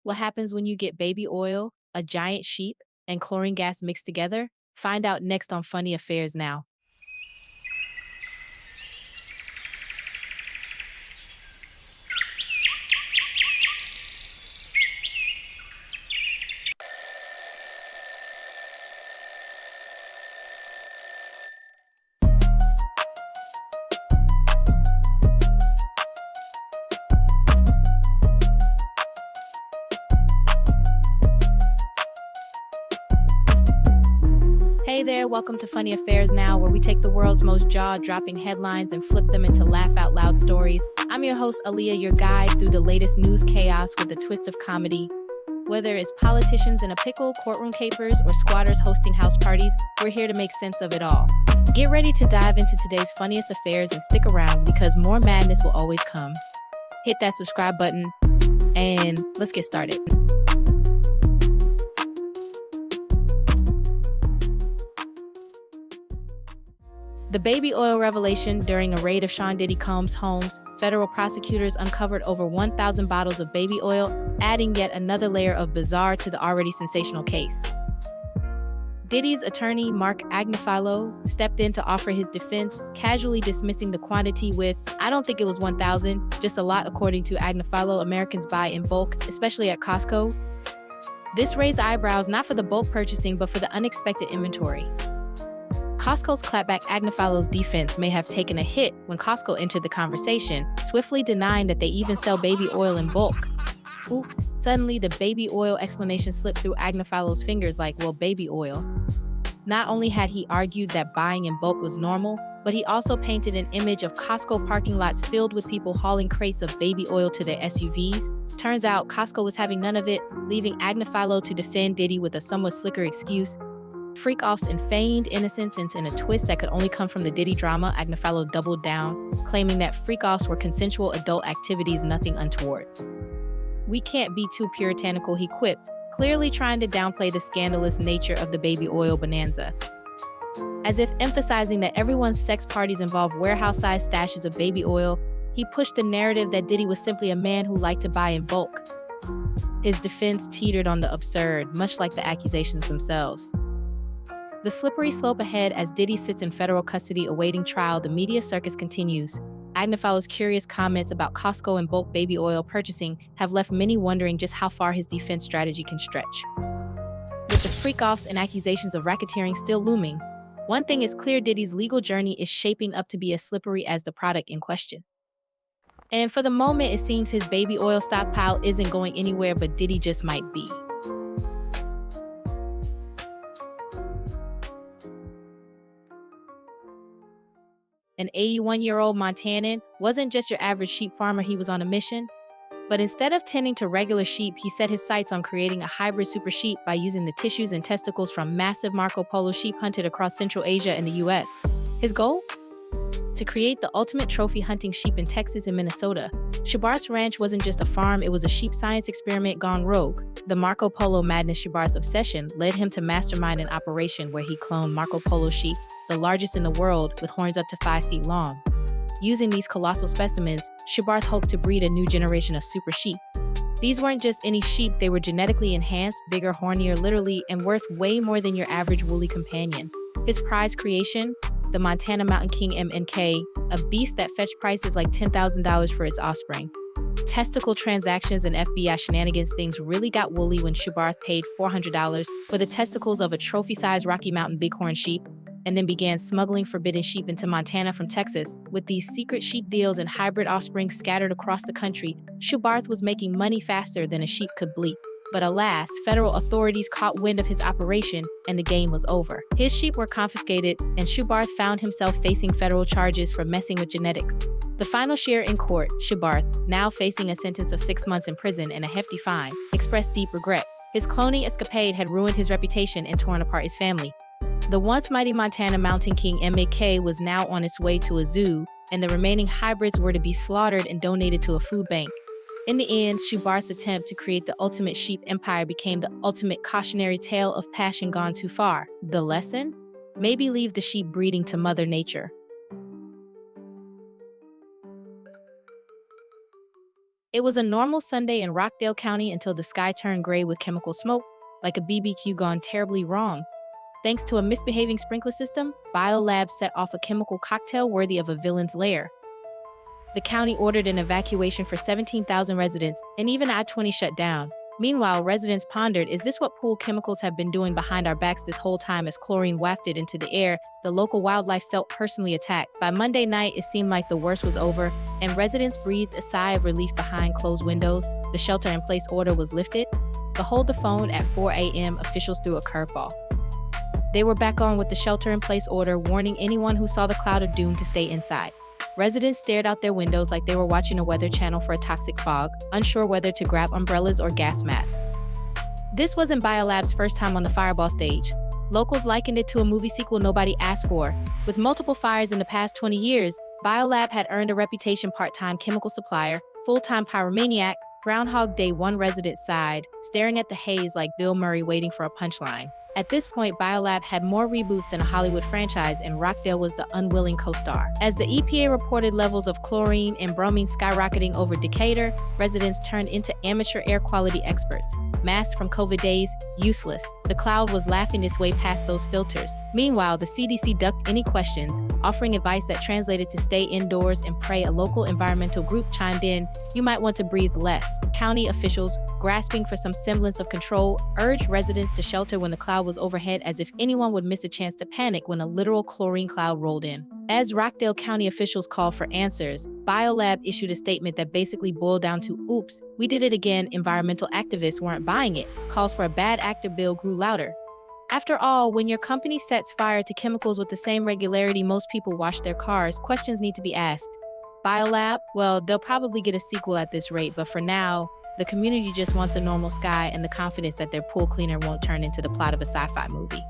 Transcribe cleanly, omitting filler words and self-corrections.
What happens when you get baby oil, a giant sheep, and chlorine gas mixed together? Find out next on Funny Affairs Now. Hey there, welcome to Funny Affairs Now, where we take the world's most jaw dropping headlines and flip them into laugh out loud stories. I'm your host, Aaliyah, your guide through the latest news chaos with a twist of comedy. Whether it's politicians in a pickle, courtroom capers, or squatters hosting house parties, we're here to make sense of it all. Get ready to dive into today's funniest affairs and stick around because more madness will always come. Hit that subscribe button and let's get started. The baby oil revelation during a raid of Sean Diddy Combs' homes, federal prosecutors uncovered over 1,000 bottles of baby oil, adding yet another layer of bizarre to the already sensational case. Diddy's attorney, Mark Agnifilo, stepped in to offer his defense, casually dismissing the quantity with, "I don't think it was 1,000, just a lot." According to Agnifilo, Americans buy in bulk, especially at Costco. This raised eyebrows not for the bulk purchasing, but for the unexpected inventory. Costco's clapback. Agnifilo's defense may have taken a hit when Costco entered the conversation, swiftly denying that they even sell baby oil in bulk. Oops, suddenly the baby oil explanation slipped through Agnifilo's fingers like, well, baby oil. Not only had he argued that buying in bulk was normal, but he also painted an image of Costco parking lots filled with people hauling crates of baby oil to their SUVs. Turns out Costco was having none of it, leaving Agnifilo to defend Diddy with a somewhat slicker excuse. Freak-offs and feigned innocence, and in a twist that could only come from the Diddy drama, Agnifilo doubled down, claiming that freak-offs were consensual adult activities, nothing untoward. "We can't be too puritanical," he quipped, clearly trying to downplay the scandalous nature of the baby oil bonanza. As if emphasizing that everyone's sex parties involve warehouse-sized stashes of baby oil, he pushed the narrative that Diddy was simply a man who liked to buy in bulk. His defense teetered on the absurd, much like the accusations themselves. The slippery slope ahead as Diddy sits in federal custody awaiting trial. The media circus continues. Agnifilo's curious comments about Costco and bulk baby oil purchasing have left many wondering just how far his defense strategy can stretch. With the freak-offs and accusations of racketeering still looming, one thing is clear: Diddy's legal journey is shaping up to be as slippery as the product in question. And for the moment, it seems his baby oil stockpile isn't going anywhere, but Diddy just might be. An 81-year-old Montanan wasn't just your average sheep farmer. He was on a mission. But instead of tending to regular sheep, he set his sights on creating a hybrid super sheep by using the tissues and testicles from massive Marco Polo sheep hunted across Central Asia and the US. His goal? To create the ultimate trophy hunting sheep in Texas and Minnesota. Schubarth's ranch wasn't just a farm, it was a sheep science experiment gone rogue. The Marco Polo madness. Schubarth's obsession led him to mastermind an operation where he cloned Marco Polo sheep, the largest in the world, with horns up to 5 feet long. Using these colossal specimens, Schubarth hoped to breed a new generation of super sheep. These weren't just any sheep, they were genetically enhanced, bigger, hornier, literally, and worth way more than your average woolly companion. His prized creation? The Montana Mountain King MNK, a beast that fetched prices like $10,000 for its offspring. Testicle transactions and FBI shenanigans. Things really got woolly when Schubarth paid $400 for the testicles of a trophy-sized Rocky Mountain bighorn sheep, and then began smuggling forbidden sheep into Montana from Texas. With these secret sheep deals and hybrid offspring scattered across the country, Schubarth was making money faster than a sheep could bleat. But alas, federal authorities caught wind of his operation, and the game was over. His sheep were confiscated, and Schubarth found himself facing federal charges for messing with genetics. The final share in court, Schubarth, now facing a sentence of 6 months in prison and a hefty fine, expressed deep regret. His cloning escapade had ruined his reputation and torn apart his family. The once mighty Montana Mountain King MAK was now on its way to a zoo, and the remaining hybrids were to be slaughtered and donated to a food bank. In the end, Schubarth's attempt to create the ultimate sheep empire became the ultimate cautionary tale of passion gone too far. The lesson? Maybe leave the sheep breeding to Mother Nature. It was a normal Sunday in Rockdale County until the sky turned gray with chemical smoke, like a BBQ gone terribly wrong. Thanks to a misbehaving sprinkler system, Biolab set off a chemical cocktail worthy of a villain's lair. The county ordered an evacuation for 17,000 residents, and even I-20 shut down. Meanwhile, residents pondered, is this what pool chemicals have been doing behind our backs this whole time? As chlorine wafted into the air, the local wildlife felt personally attacked. By Monday night, it seemed like the worst was over, and residents breathed a sigh of relief behind closed windows. The shelter-in-place order was lifted. But hold the phone at 4 a.m., officials threw a curveball. They were back on with the shelter-in-place order, warning anyone who saw the cloud of doom to stay inside. Residents stared out their windows like they were watching a weather channel for a toxic fog, unsure whether to grab umbrellas or gas masks. This wasn't Biolab's first time on the fireball stage. Locals likened it to a movie sequel nobody asked for. With multiple fires in the past 20 years, Biolab had earned a reputation: part-time chemical supplier, full-time pyromaniac. Groundhog Day, one resident sighed, staring at the haze like Bill Murray waiting for a punchline. At this point, Biolab had more reboots than a Hollywood franchise, and Rockdale was the unwilling co-star. As the EPA reported levels of chlorine and bromine skyrocketing over Decatur, residents turned into amateur air quality experts. Masks from COVID days, useless. The cloud was laughing its way past those filters. Meanwhile, the CDC ducked any questions, offering advice that translated to stay indoors and pray. A local environmental group chimed in, you might want to breathe less. County officials, grasping for some semblance of control, urged residents to shelter when the cloud was overhead, as if anyone would miss a chance to panic when a literal chlorine cloud rolled in. As Rockdale County officials called for answers, Biolab issued a statement that basically boiled down to, oops, we did it again. Environmental activists weren't buying it. Calls for a bad actor bill grew louder. After all, when your company sets fire to chemicals with the same regularity most people wash their cars, questions need to be asked. Biolab, well, they'll probably get a sequel at this rate, but for now, the community just wants a normal sky and the confidence that their pool cleaner won't turn into the plot of a sci-fi movie.